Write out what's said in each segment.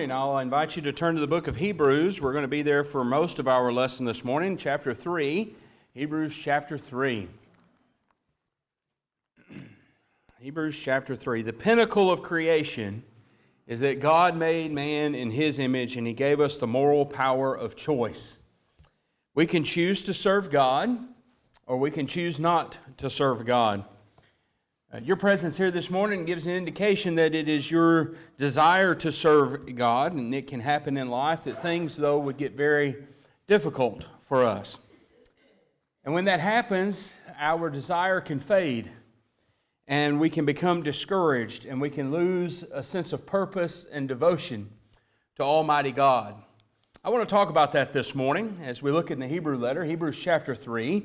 And I'll invite you to turn to the book of Hebrews. We're going to be there for most of our lesson this morning, chapter 3. Hebrews chapter 3. Hebrews chapter 3. The pinnacle of creation is that God made man in His image, and He gave us the moral power of choice. We can choose to serve God, or we can choose not to serve God. Your presence here this morning gives an indication that it is your desire to serve God, and it can happen in life that things, though, would get very difficult for us. And when that happens, our desire can fade, and we can become discouraged, and we can lose a sense of purpose and devotion to Almighty God. I want to talk about that this morning as we look in the Hebrew letter, Hebrews chapter 3,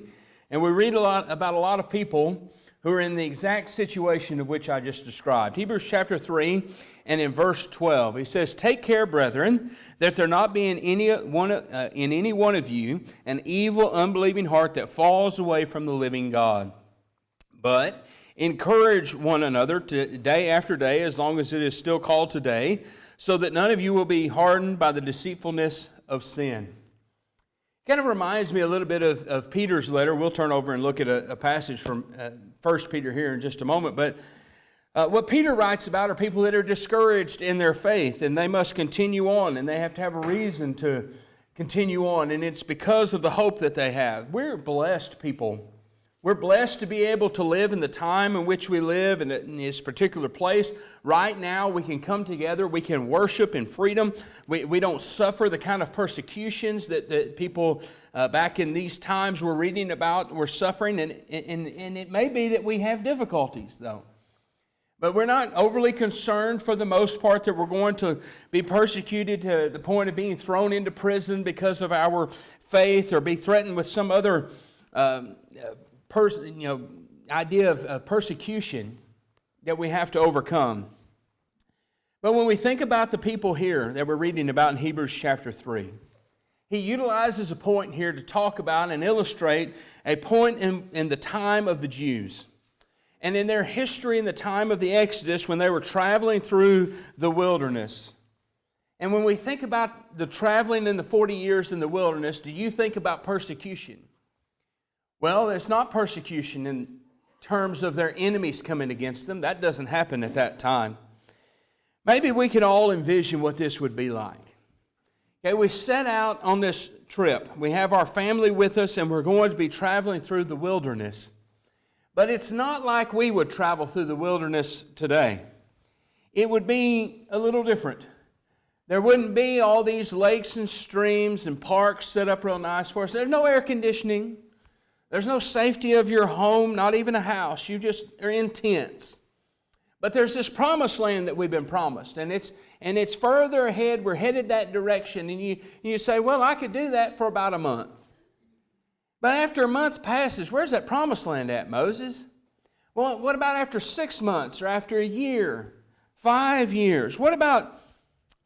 and we read about a lot of people who are in the exact situation of which I just described. Hebrews chapter 3 and in verse 12, he says, "Take care, brethren, that there not be in any one of you an evil, unbelieving heart that falls away from the living God. But encourage one another day after day, as long as it is still called today, so that none of you will be hardened by the deceitfulness of sin." Kind of reminds me a little bit of Peter's letter. We'll turn over and look at a passage from 1 Peter here in just a moment. But what Peter writes about are people that are discouraged in their faith, and they must continue on, and they have to have a reason to continue on, and it's because of the hope that they have. We're blessed people. We're blessed to be able to live in the time in which we live in this particular place. Right now, we can come together. We can worship in freedom. We don't suffer the kind of persecutions that people back in these times we're reading about were suffering. And it may be that we have difficulties, though. But we're not overly concerned for the most part that we're going to be persecuted to the point of being thrown into prison because of our faith, or be threatened with some other idea of persecution that we have to overcome. But when we think about the people here that we're reading about in Hebrews chapter 3, he utilizes a point here to talk about and illustrate a point in the time of the Jews and in their history in the time of the Exodus when they were traveling through the wilderness. And when we think about the traveling in the 40 years in the wilderness, do you think about persecution? Well, it's not persecution in terms of their enemies coming against them. That doesn't happen at that time. Maybe we can all envision what this would be like. Okay, we set out on this trip. We have our family with us, and we're going to be traveling through the wilderness. But it's not like we would travel through the wilderness today. It would be a little different. There wouldn't be all these lakes and streams and parks set up real nice for us. There's no air conditioning. There's no safety of your home, not even a house. You just are in tents. But there's this promised land that we've been promised, and it's further ahead. We're headed that direction, and you say, well, I could do that for about a month. But after a month passes, where's that promised land at, Moses? Well, what about after 6 months, or after a year, 5 years? What about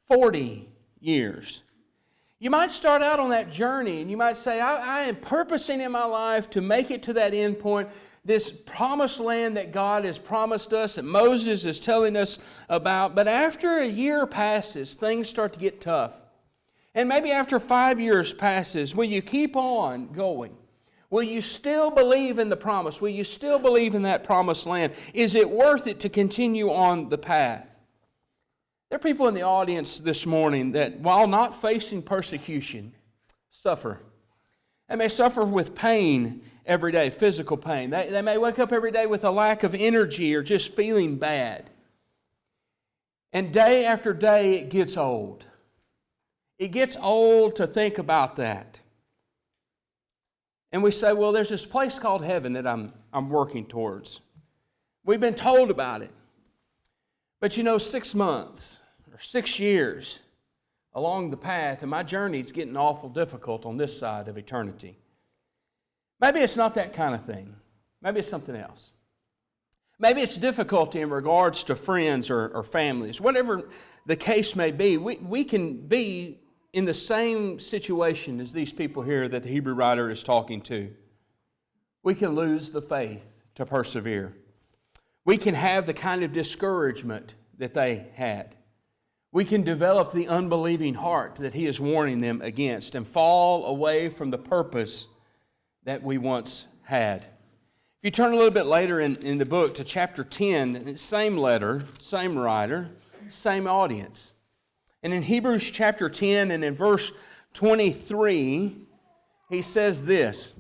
40 years? You might start out on that journey, and you might say, I am purposing in my life to make it to that end point, this promised land that God has promised us, that Moses is telling us about. But after a year passes, things start to get tough. And maybe after 5 years passes, will you keep on going? Will you still believe in the promise? Will you still believe in that promised land? Is it worth it to continue on the path? There are people in the audience this morning that, while not facing persecution, suffer. They may suffer with pain every day, physical pain. They may wake up every day with a lack of energy or just feeling bad. And day after day, it gets old. It gets old to think about that. And we say, well, there's this place called heaven that I'm working towards. We've been told about it. But 6 months or 6 years along the path, and my journey's getting awful difficult on this side of eternity. Maybe it's not that kind of thing. Maybe it's something else. Maybe it's difficulty in regards to friends or families. Whatever the case may be, we can be in the same situation as these people here that the Hebrew writer is talking to. We can lose the faith to persevere. We can have the kind of discouragement that they had. we can develop the unbelieving heart that he is warning them against and fall away from the purpose that we once had. If you turn a little bit later in the book to chapter 10, same letter, same writer, same audience. And in Hebrews chapter 10 and in verse 23, he says this,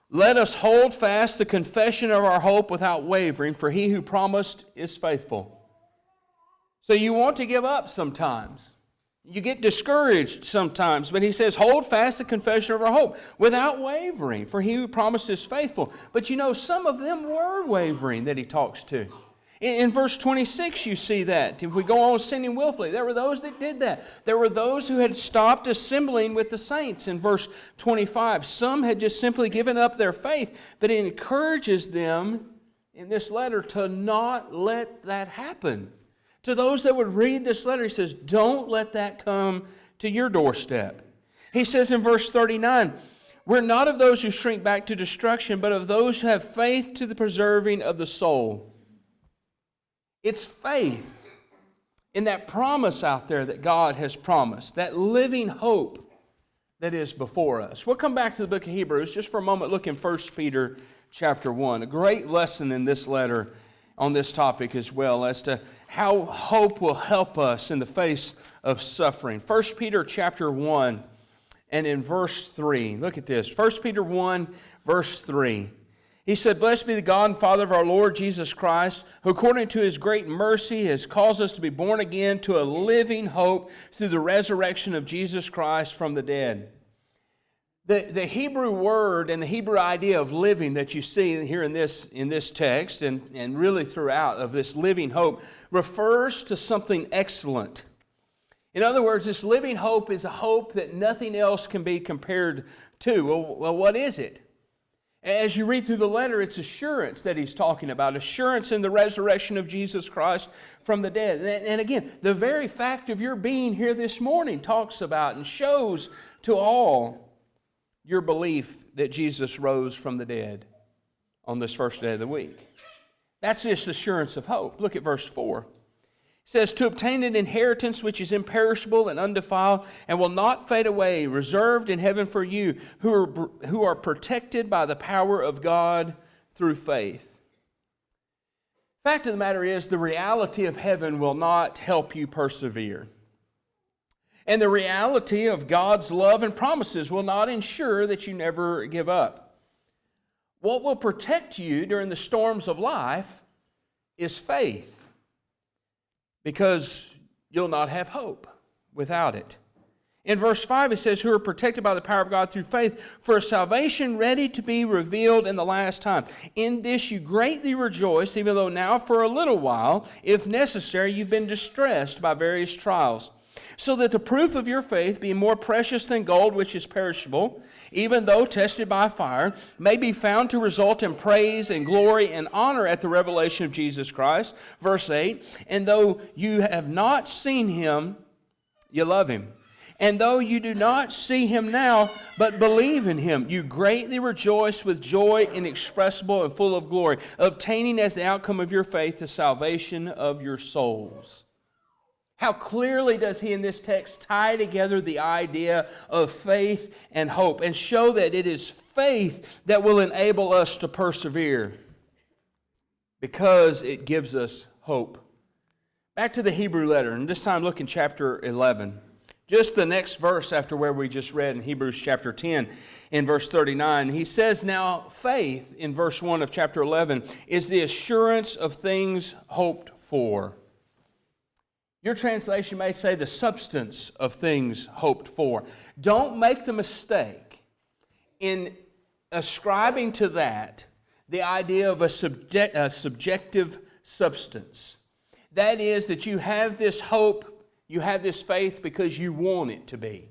"Let us hold fast the confession of our hope without wavering, for he who promised is faithful." So you want to give up sometimes. You get discouraged sometimes, but he says, hold fast the confession of our hope without wavering, for he who promised is faithful. But you know, some of them were wavering that he talks to. In verse 26, you see that. If we go on sinning willfully, there were those that did that. There were those who had stopped assembling with the saints. In verse 25, some had just simply given up their faith, but it encourages them in this letter to not let that happen. To those that would read this letter, he says, don't let that come to your doorstep. He says in verse 39, we're not of those who shrink back to destruction, but of those who have faith to the preserving of the soul. It's faith in that promise out there that God has promised, that living hope that is before us. We'll come back to the book of Hebrews just for a moment, look in 1 Peter chapter 1. A great lesson in this letter on this topic as well as to how hope will help us in the face of suffering. 1 Peter chapter 1 and in verse 3. Look at this. 1 Peter 1 verse 3. He said, "Blessed be the God and Father of our Lord Jesus Christ, who according to his great mercy has caused us to be born again to a living hope through the resurrection of Jesus Christ from the dead." The Hebrew word and the Hebrew idea of living that you see here in this text and really throughout of this living hope refers to something excellent. In other words, this living hope is a hope that nothing else can be compared to. Well, what is it? As you read through the letter, it's assurance that he's talking about, assurance in the resurrection of Jesus Christ from the dead. And again, the very fact of your being here this morning talks about and shows to all your belief that Jesus rose from the dead on this first day of the week. That's this assurance of hope. Look at verse 4. It says, "To obtain an inheritance which is imperishable and undefiled and will not fade away, reserved in heaven for you, who are protected by the power of God through faith." Fact of the matter is, the reality of heaven will not help you persevere. And the reality of God's love and promises will not ensure that you never give up. What will protect you during the storms of life is faith, because you'll not have hope without it. In verse 5 it says, "Who are protected by the power of God through faith for a salvation ready to be revealed in the last time. In this you greatly rejoice, even though now for a little while, if necessary, you've been distressed by various trials, so that the proof of your faith, being more precious than gold which is perishable, even though tested by fire, may be found to result in praise and glory and honor at the revelation of Jesus Christ." Verse 8, "And though you have not seen him, you love him. And though you do not see him now, but believe in him, you greatly rejoice with joy inexpressible and full of glory, obtaining as the outcome of your faith the salvation of your souls." How clearly does he in this text tie together the idea of faith and hope and show that it is faith that will enable us to persevere because it gives us hope. Back to the Hebrew letter, and this time look in chapter 11. Just the next verse after where we just read in Hebrews chapter 10 in verse 39. He says, "Now faith," in verse 1 of chapter 11, "is the assurance of things hoped for." Your translation may say the substance of things hoped for. Don't make the mistake in ascribing to that the idea of a subjective substance. That is, that you have this hope, you have this faith because you want it to be.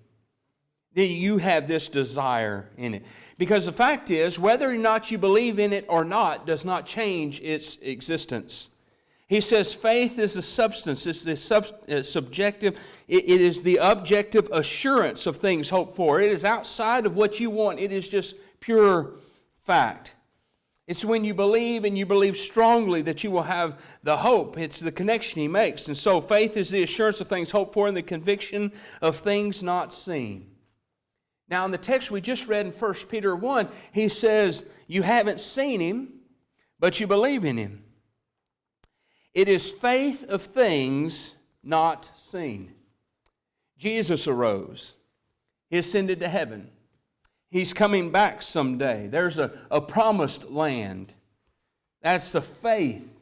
That you have this desire in it. Because the fact is, whether or not you believe in it or not does not change its existence. He says faith is the substance, it's the subjective, it is the objective assurance of things hoped for. It is outside of what you want, it is just pure fact. It's when you believe and you believe strongly that you will have the hope. It's the connection he makes. And so faith is the assurance of things hoped for and the conviction of things not seen. Now in the text we just read in 1 Peter 1, he says, you haven't seen him, but you believe in him. It is faith of things not seen. Jesus arose. He ascended to heaven. He's coming back someday. There's a promised land. That's the faith.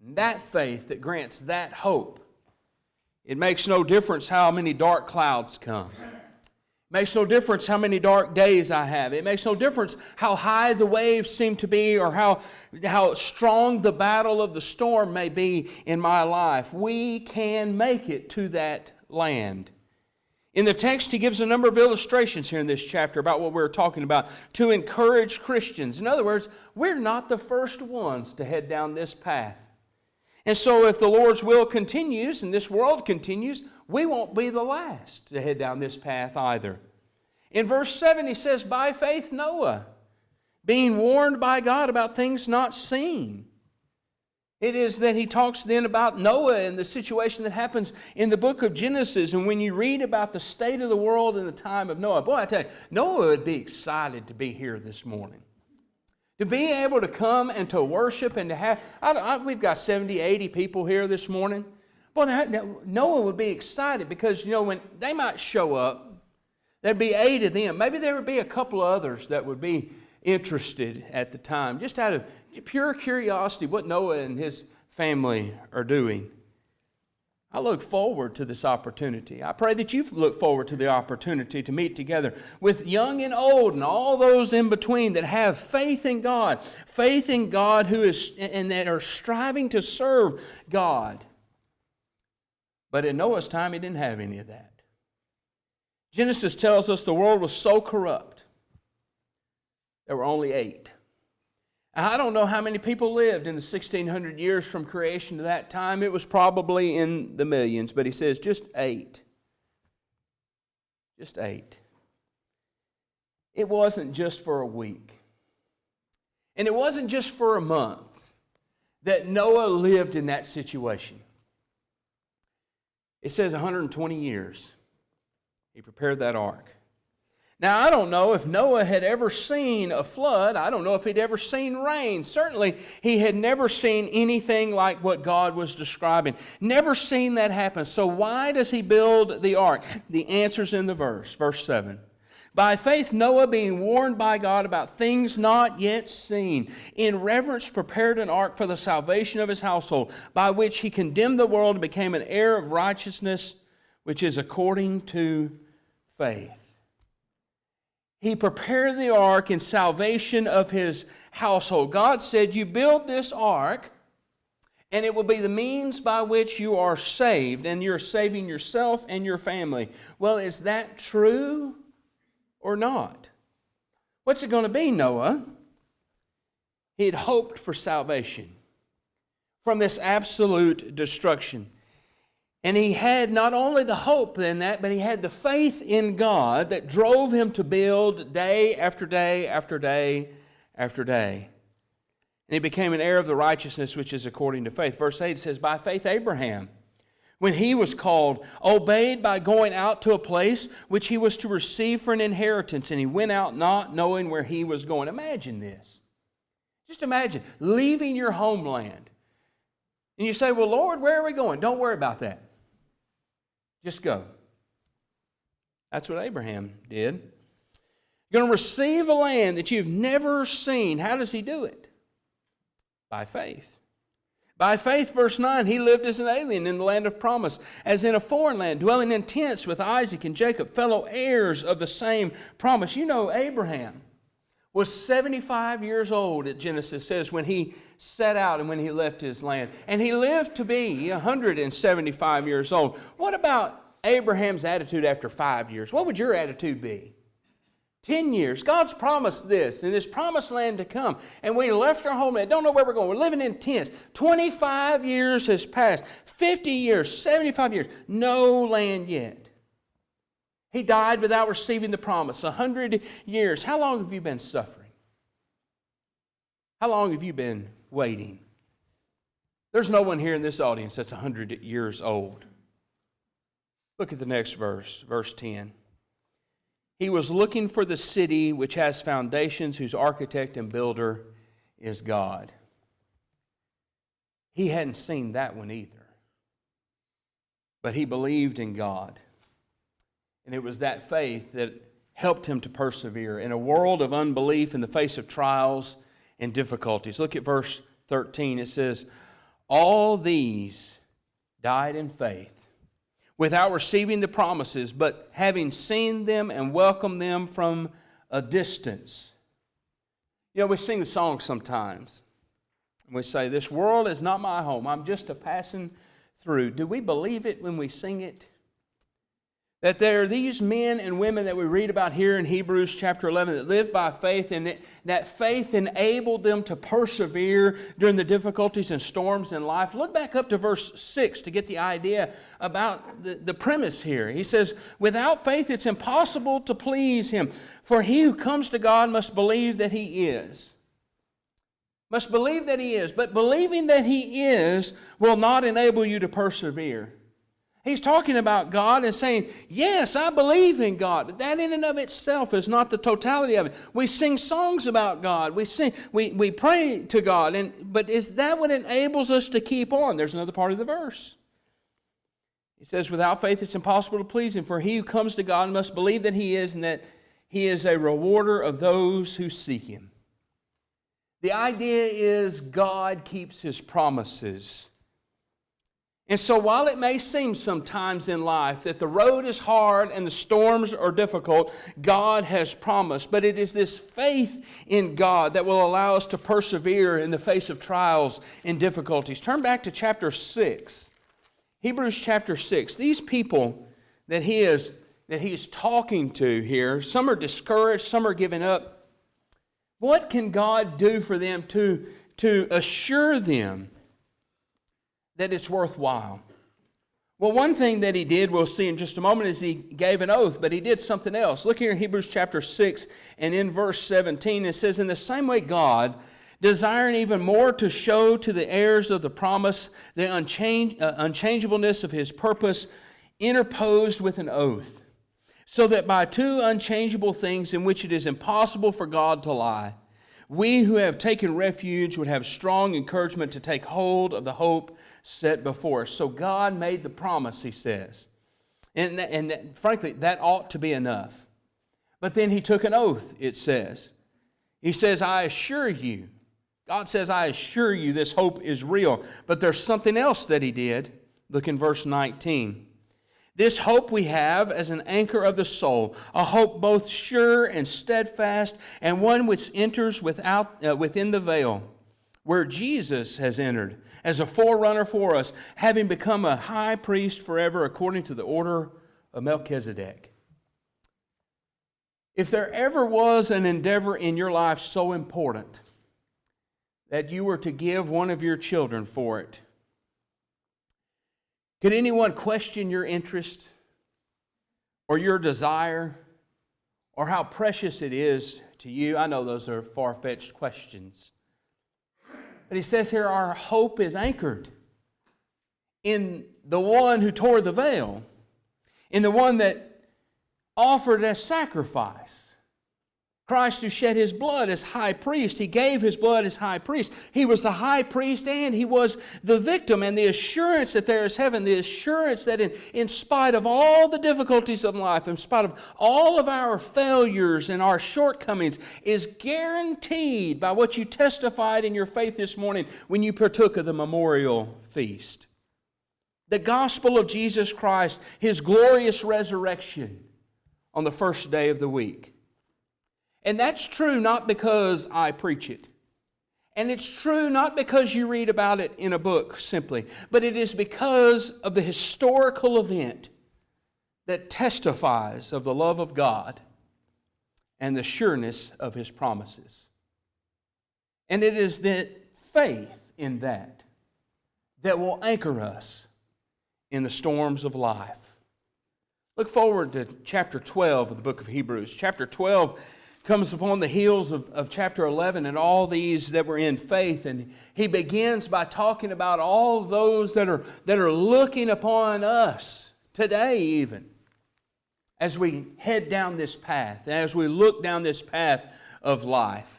That faith that grants that hope. It makes no difference how many dark clouds come. It makes no difference how many dark days I have. It makes no difference how high the waves seem to be or how strong the battle of the storm may be in my life. We can make it to that land. In the text, he gives a number of illustrations here in this chapter about what we're talking about to encourage Christians. In other words, we're not the first ones to head down this path. And so if the Lord's will continues and this world continues, we won't be the last to head down this path either. In verse 7, he says, by faith Noah, being warned by God about things not seen. It is that he talks then about Noah and the situation that happens in the book of Genesis. And when you read about the state of the world in the time of Noah, boy, I tell you, Noah would be excited to be here this morning. To be able to come and to worship and to have, we've got 70, 80 people here this morning. Boy, Noah would be excited because, when they might show up, there'd be 8 of them. Maybe there would be a couple of others that would be interested at the time, just out of pure curiosity what Noah and his family are doing. I look forward to this opportunity. I pray that you look forward to the opportunity to meet together with young and old and all those in between that have faith in God who is and that are striving to serve God. But in Noah's time, he didn't have any of that. Genesis tells us the world was so corrupt. There were only 8. I don't know how many people lived in the 1600 years from creation to that time. It was probably in the millions, but he says just 8. Just 8. It wasn't just for a week. And it wasn't just for a month that Noah lived in that situation. It says 120 years. He prepared that ark. Now, I don't know if Noah had ever seen a flood. I don't know if he'd ever seen rain. Certainly, he had never seen anything like what God was describing. Never seen that happen. So why does he build the ark? The answer's in the verse 7. By faith, Noah, being warned by God about things not yet seen, in reverence prepared an ark for the salvation of his household, by which he condemned the world and became an heir of righteousness, which is according to faith. He prepared the ark in salvation of his household. God said, you build this ark, and it will be the means by which you are saved, and you're saving yourself and your family. Well, is that true or not? What's it going to be, Noah? He had hoped for salvation from this absolute destruction. And he had not only the hope in that, but he had the faith in God that drove him to build day after day after day after day. And he became an heir of the righteousness which is according to faith. Verse 8 says, by faith Abraham, when he was called, obeyed by going out to a place which he was to receive for an inheritance. And he went out not knowing where he was going. Imagine this. Just imagine leaving your homeland. And you say, well, Lord, where are we going? Don't worry about that. Just go. That's what Abraham did. You're going to receive a land that you've never seen. How does he do it? By faith. By faith, verse 9, he lived as an alien in the land of promise, as in a foreign land, dwelling in tents with Isaac and Jacob, fellow heirs of the same promise. You know, Abraham was 75 years old, Genesis says, when he set out and when he left his land. And he lived to be 175 years old. What about Abraham's attitude after 5 years? What would your attitude be? 10 years. God's promised this and this promised land to come. And we left our homeland. Don't know where we're going. We're living in tents. 25 years has passed. 50 years, 75 years. No land yet. He died without receiving the promise. 100 years. How long have you been suffering? How long have you been waiting? There's no one here in this audience that's 100 years old. Look at the next verse, verse 10. He was looking for the city which has foundations, whose architect and builder is God. He hadn't seen that one either. But he believed in God. And it was that faith that helped him to persevere in a world of unbelief in the face of trials and difficulties. Look at verse 13. It says, all these died in faith, without receiving the promises, but having seen them and welcomed them from a distance. You know, we sing the song sometimes. And we say, this world is not my home. I'm just a passing through. Do we believe it when we sing it? That there are these men and women that we read about here in Hebrews chapter 11 that lived by faith, and that faith enabled them to persevere during the difficulties and storms in life. Look back up to verse 6 to get the idea about the premise here. He says, without faith it's impossible to please Him, for he who comes to God must believe that He is. Must believe that He is. But believing that He is will not enable you to persevere. He's talking about God and saying, yes, I believe in God. But that in and of itself is not the totality of it. We sing songs about God. We pray to God. But is that what enables us to keep on? There's another part of the verse. He says, without faith it's impossible to please Him. For he who comes to God must believe that He is, and that He is a rewarder of those who seek Him. The idea is God keeps His promises. And so while it may seem sometimes in life that the road is hard and the storms are difficult, God has promised. But it is this faith in God that will allow us to persevere in the face of trials and difficulties. Turn back to chapter 6. Hebrews chapter 6. These people that he is talking to here, some are discouraged, some are giving up. What can God do for them to assure them that it's worthwhile? Well, one thing that He did, we'll see in just a moment, is He gave an oath, but He did something else. Look here in Hebrews chapter 6 and in verse 17, it says, in the same way God, desiring even more to show to the heirs of the promise the unchangeableness of His purpose, interposed with an oath, so that by two unchangeable things in which it is impossible for God to lie, we who have taken refuge would have strong encouragement to take hold of the hope set before us. So God made the promise, he says. And frankly, that ought to be enough. But then He took an oath, it says. He says, I assure you. God says, I assure you this hope is real. But there's something else that He did. Look in verse 19. This hope we have as an anchor of the soul, a hope both sure and steadfast, and one which enters within the veil, where Jesus has entered as a forerunner for us, having become a high priest forever according to the order of Melchizedek. If there ever was an endeavor in your life so important that you were to give one of your children for it, could anyone question your interest or your desire or how precious it is to you? I know those are far-fetched questions. But he says here our hope is anchored in the one who tore the veil, in the one that offered as sacrifice. Christ who shed His blood as high priest. He gave His blood as high priest. He was the high priest and He was the victim. And the assurance that there is heaven, the assurance that in spite of all the difficulties of life, in spite of all of our failures and our shortcomings, is guaranteed by what you testified in your faith this morning when you partook of the memorial feast. The gospel of Jesus Christ, His glorious resurrection on the first day of the week. And that's true not because I preach it. And it's true not because you read about it in a book simply, but it is because of the historical event that testifies of the love of God and the sureness of His promises. And it is the faith in that will anchor us in the storms of life. Look forward to chapter 12 of the book of Hebrews. Chapter 12 comes upon the heels of chapter 11 and all these that were in faith. And he begins by talking about all those that are looking upon us today even, as we head down this path, as we look down this path of life.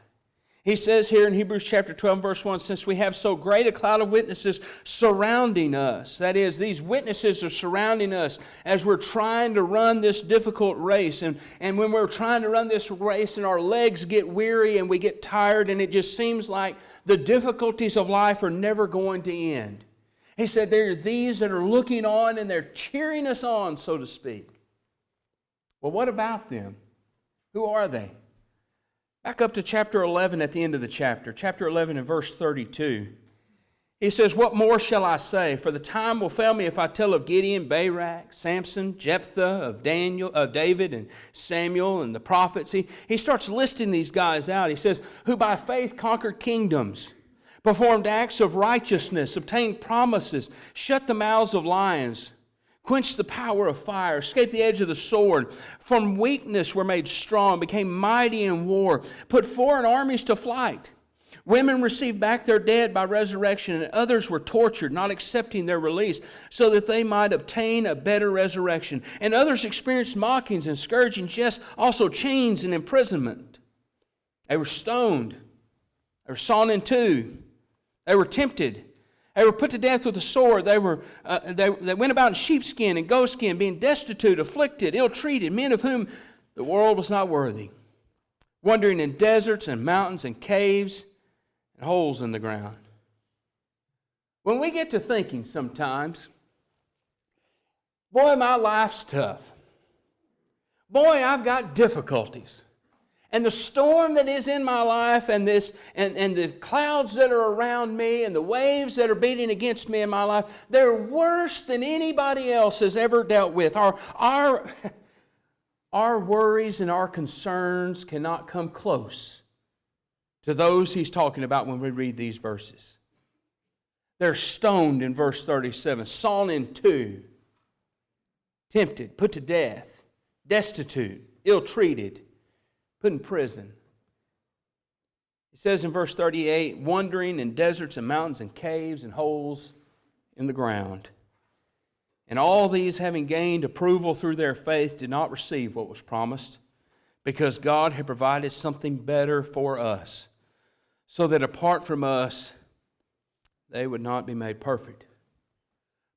He says here in Hebrews chapter 12, verse 1, since we have so great a cloud of witnesses surrounding us, that is, these witnesses are surrounding us as we're trying to run this difficult race. And when we're trying to run this race and our legs get weary and we get tired and it just seems like the difficulties of life are never going to end. He said there are these that are looking on and they're cheering us on, so to speak. Well, what about them? Who are they? Back up to chapter 11 at the end of the chapter. Chapter 11 and verse 32. He says, what more shall I say? For the time will fail me if I tell of Gideon, Barak, Samson, Jephthah, of David and Samuel and the prophets. He starts listing these guys out. He says, who by faith conquered kingdoms, performed acts of righteousness, obtained promises, shut the mouths of lions, quenched the power of fire, escaped the edge of the sword, from weakness were made strong, became mighty in war, put foreign armies to flight. Women received back their dead by resurrection, and others were tortured, not accepting their release, so that they might obtain a better resurrection. And others experienced mockings and scourgings, yes, also chains and imprisonment. They were stoned. They were sawn in two. They were tempted. They were put to death with a sword. They went about in sheepskin and goatskin, being destitute, afflicted, ill-treated, men of whom the world was not worthy, wandering in deserts and mountains and caves and holes in the ground. When we get to thinking sometimes, boy, my life's tough. Boy, I've got difficulties. And the storm that is in my life and the clouds that are around me and the waves that are beating against me in my life, they're worse than anybody else has ever dealt with. Our worries and our concerns cannot come close to those he's talking about when we read these verses. They're stoned in verse 37, sawn in two, tempted, put to death, destitute, ill-treated, put in prison. He says in verse 38, wandering in deserts and mountains and caves and holes in the ground. And all these, having gained approval through their faith, did not receive what was promised, because God had provided something better for us, so that apart from us, they would not be made perfect.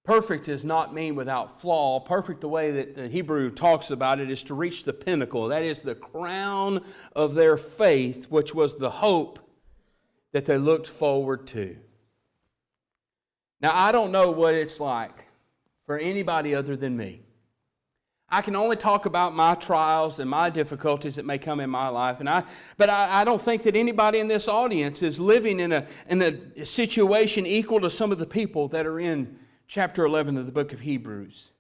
Perfect does not mean without flaw. Perfect, the way that the Hebrew talks about it, is to reach the pinnacle. That is the crown of their faith, which was the hope that they looked forward to. Now, I don't know what it's like for anybody other than me. I can only talk about my trials and my difficulties that may come in my life. But I don't think that anybody in this audience is living in a situation equal to some of the people that are in chapter 11 of the book of Hebrews.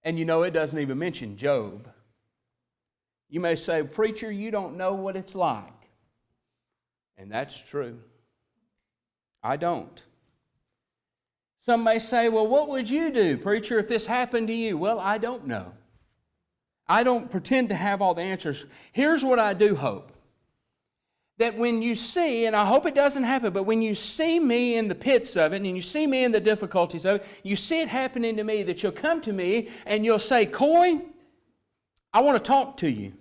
And you know, it doesn't even mention Job. You may say, preacher, you don't know what it's like. And that's true. I don't. Some may say, well, what would you do, preacher, if this happened to you? Well, I don't know. I don't pretend to have all the answers. Here's what I do hope. That when you see, and I hope it doesn't happen, but when you see me in the pits of it, and you see me in the difficulties of it, you see it happening to me, that you'll come to me and you'll say, Coy, I want to talk to you.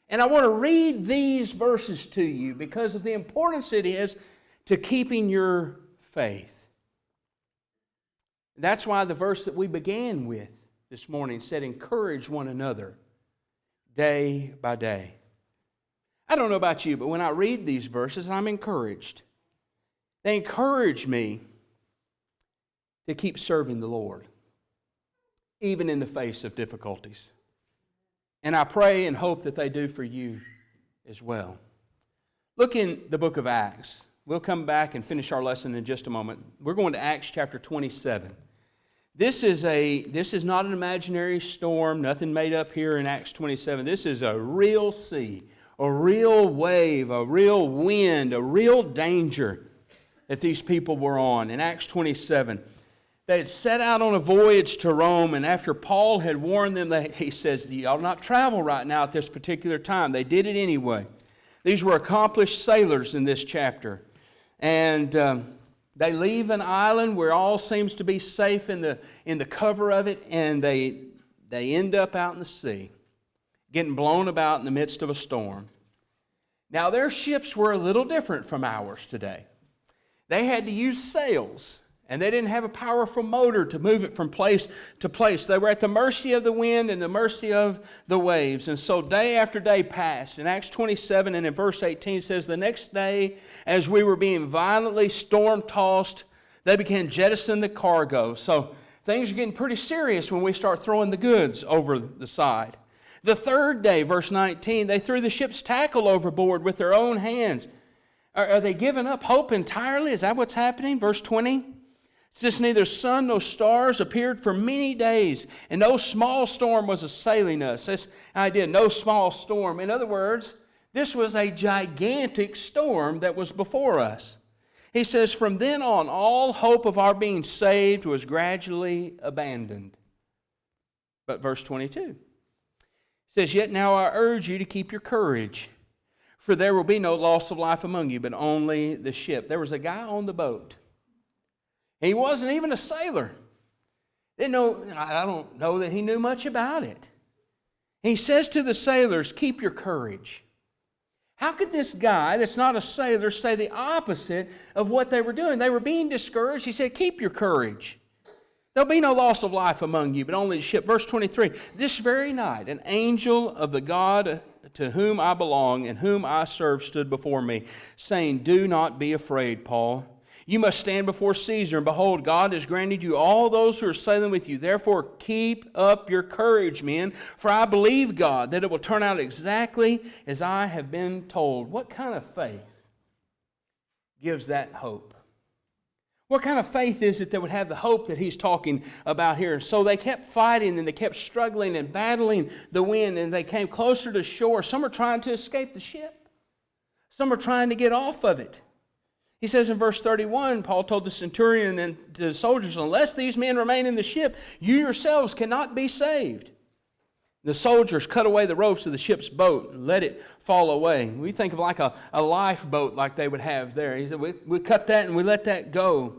And I want to read these verses to you because of the importance it is to keeping your faith. That's why the verse that we began with this morning said, encourage one another day by day. I don't know about you, but when I read these verses, I'm encouraged. They encourage me to keep serving the Lord, even in the face of difficulties. And I pray and hope that they do for you as well. Look in the book of Acts. We'll come back and finish our lesson in just a moment. We're going to Acts chapter 27. This is not an imaginary storm, nothing made up here in Acts 27. This is a real sea, a real wave, a real wind, a real danger that these people were on. In Acts 27, They had set out on a voyage to Rome, and after Paul had warned them, he says, you ought not travel right now at this particular time. They did it anyway. These were accomplished sailors in this chapter. And they leave an island where all seems to be safe in the cover of it, and they end up out in the sea, getting blown about in the midst of a storm. Now, their ships were a little different from ours today. They had to use sails, and they didn't have a powerful motor to move it from place to place. They were at the mercy of the wind and the mercy of the waves. And so day after day passed. In Acts 27 and in verse 18 says, the next day, as we were being violently storm-tossed, they began jettisoning the cargo. So things are getting pretty serious when we start throwing the goods over the side. The third day, verse 19, they threw the ship's tackle overboard with their own hands. Are they giving up hope entirely? Is that what's happening? Verse 20, since neither sun nor stars appeared for many days, and no small storm was assailing us. This idea, no small storm. In other words, this was a gigantic storm that was before us. He says, from then on, all hope of our being saved was gradually abandoned. But verse 22 says, yet now I urge you to keep your courage, for there will be no loss of life among you, but only the ship. There was a guy on the boat. He wasn't even a sailor. I don't know that he knew much about it. He says to the sailors, keep your courage. How could this guy that's not a sailor say the opposite of what they were doing? They were being discouraged. He said, keep your courage. There'll be no loss of life among you, but only the ship. Verse 23, this very night, an angel of the God to whom I belong and whom I serve stood before me, saying, do not be afraid, Paul. You must stand before Caesar, and behold, God has granted you all those who are sailing with you. Therefore, keep up your courage, men, for I believe God that it will turn out exactly as I have been told. What kind of faith gives that hope? What kind of faith is it that would have the hope that he's talking about here? So they kept fighting and they kept struggling and battling the wind, and they came closer to shore. Some are trying to escape the ship. Some are trying to get off of it. He says in verse 31, Paul told the centurion and to the soldiers, unless these men remain in the ship, you yourselves cannot be saved. The soldiers cut away the ropes of the ship's boat and let it fall away. We think of like a lifeboat like they would have there. He said, we cut that and we let that go.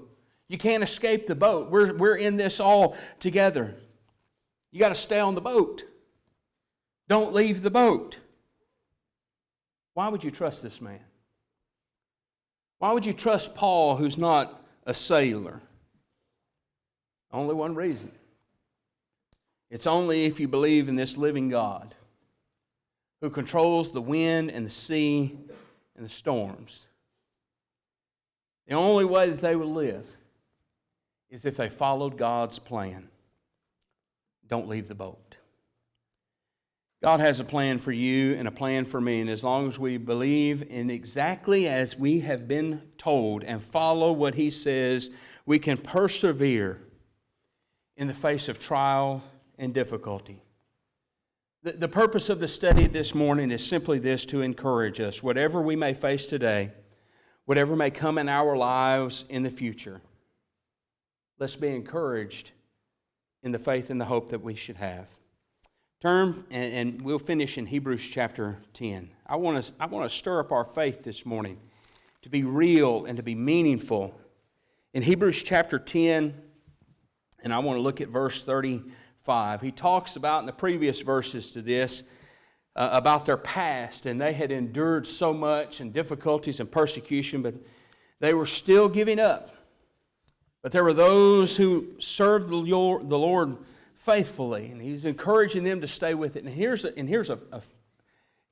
You can't escape the boat. We're in this all together. You got to stay on the boat. Don't leave the boat. Why would you trust this man? Why would you trust Paul, who's not a sailor? Only one reason. It's only if you believe in this living God who controls the wind and the sea and the storms. The only way that they would live is if they followed God's plan. Don't leave the boat. God has a plan for you and a plan for me, and as long as we believe in exactly as we have been told and follow what He says, we can persevere in the face of trial and difficulty. The purpose of the study this morning is simply this, to encourage us. Whatever we may face today, whatever may come in our lives in the future, let's be encouraged in the faith and the hope that we should have. Turn, and we'll finish in Hebrews chapter 10. I want to stir up our faith this morning to be real and to be meaningful. In Hebrews chapter 10, and I want to look at verse 35. He talks about in the previous verses to this about their past, and they had endured so much and difficulties and persecution, but they were still giving up. But there were those who served the Lord faithfully, and he's encouraging them to stay with it. And here's it's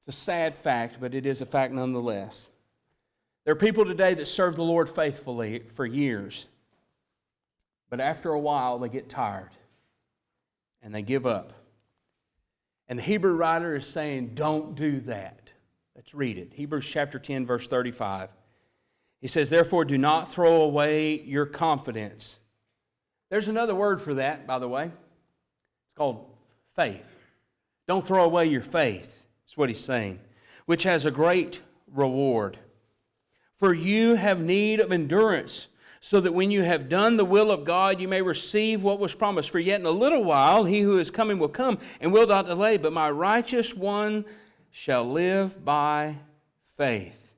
a sad fact, but it is a fact nonetheless. There are people today that serve the Lord faithfully for years, but after a while they get tired and they give up. And the Hebrew writer is saying, don't do that. Let's read it. Hebrews chapter 10, verse 35. He says, therefore, do not throw away your confidence. There's another word for that, by the way. It's called faith. Don't throw away your faith. That's what he's saying. Which has a great reward. For you have need of endurance, so that when you have done the will of God, you may receive what was promised. For yet in a little while, he who is coming will come and will not delay, but my righteous one shall live by faith.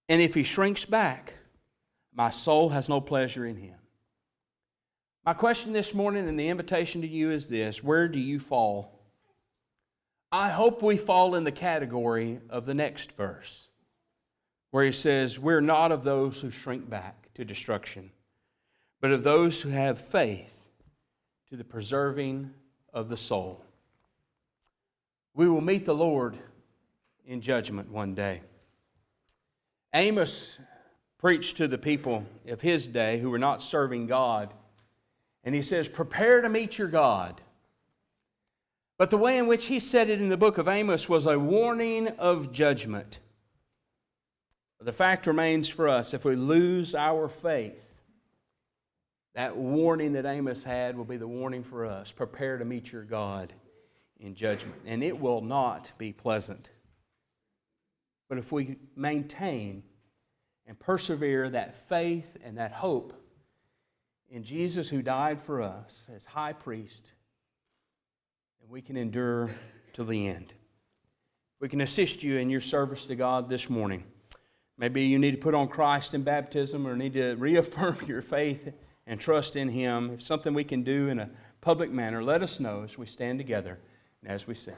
And if he shrinks back, my soul has no pleasure in him. My question this morning and the invitation to you is this: where do you fall? I hope we fall in the category of the next verse, where he says, we're not of those who shrink back to destruction, but of those who have faith to the preserving of the soul. We will meet the Lord in judgment one day. Amos preached to the people of his day who were not serving God, and he says, prepare to meet your God. But the way in which he said it in the book of Amos was a warning of judgment. The fact remains for us, if we lose our faith, that warning that Amos had will be the warning for us. Prepare to meet your God in judgment. And it will not be pleasant. But if we maintain and persevere that faith and that hope in Jesus who died for us as high priest, and we can endure till the end. We can assist you in your service to God this morning. Maybe you need to put on Christ in baptism or need to reaffirm your faith and trust in Him. If something we can do in a public manner, let us know as we stand together and as we sing.